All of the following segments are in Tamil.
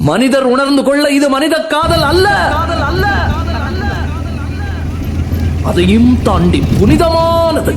மனிதர் உணர்ந்து கொள்ள இது மனித காதல் அல்ல, அதையும் தாண்டி புனிதமானது.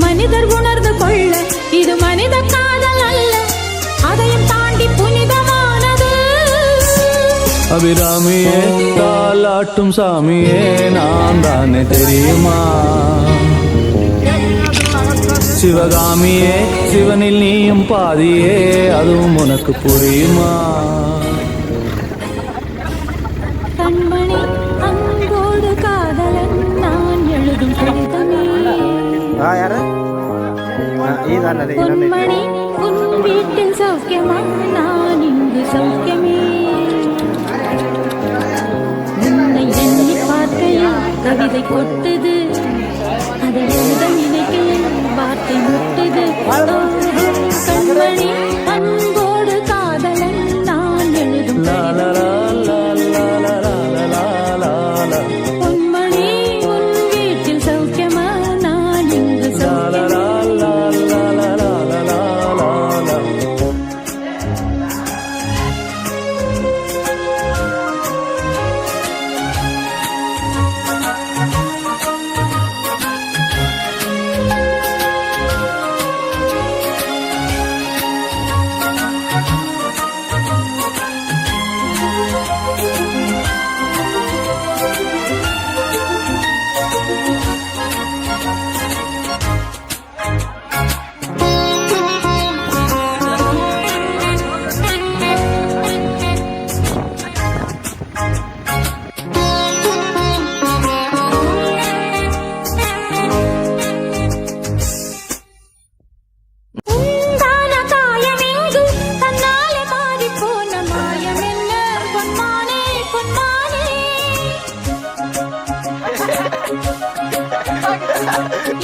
மனிதர் உணர்ந்து கொள்ள இது மனித காதல் அல்ல, அதையும் தாண்டி புனிதமானது. அபிராமியே தாலாட்டும் சாமியே நான் தானே தெரியுமா? சிவகாமியே சிவனில் நீயும் பாதியே அதுவும் உனக்கு புரியுமா? கண்மணி அன்போடு காதலன் நான் எழுதும் கடிதமே. பொன்மணி உன் வீட்டில் சௌக்கியமா? நான் இங்கு சௌக்கியமே. உன்னை எண்ணி பார்க்கையில் கவிதை கொட்டுது, அதை எழுத நினைக்கையில் வார்த்தை முட்டுது. கண்மணி அன்போடு காதலன் நான் எழுதும் பொன்மணி உன் வீட்டில் சௌக்கியமா? நான் இங்கு சௌக்கியமே.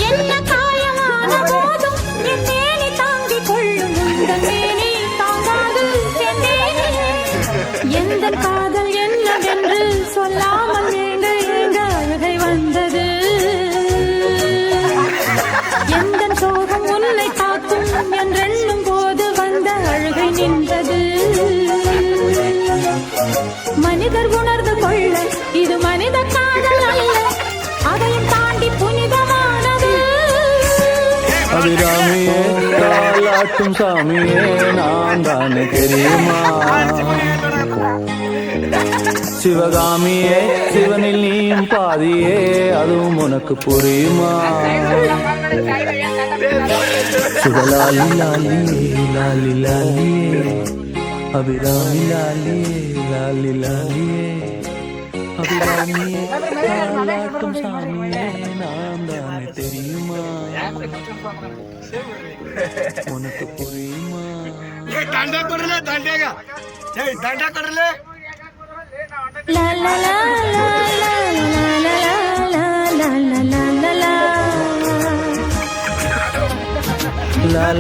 என்ன காயமான போதும் என் மேனி தாங்கிக் கொள்ளும், உந்தன் மேனி தாங்காது எந்த காதல் என்னவென்று சொல்லாமல் ஏங்க ஏங்க அழுகை வந்தது. எந்த சோகம் உன்னை காக்கும் என்றெண்ணும் போது வந்த அழுகை நின்றது. மனிதர் உணர்ந்து கொள்ள இது மனித காதல் அல்ல, அதையும் தாண்டி புனிதமானது. அபிராமியே தாலாட்டும் சாமியே நான் தானே தெரியுமா? சிவகாமியே சிவனில் நீயும் பாதியே அதுவும் உனக்கு புரியுமா? சுகலாலி லாலியே லாலி லாலியே அபிராமி லாலியே லாலி லாலியே அபிராமியே தாலாட்டும் சாமியே நான் தானே தெரியுமா? உனக்கு புரியுமா? டாண்டா கொடல டாண்டேகா ஏய் டாண்டா கொடல லா லா லா லா லா லா லா லா லா லா லா லா.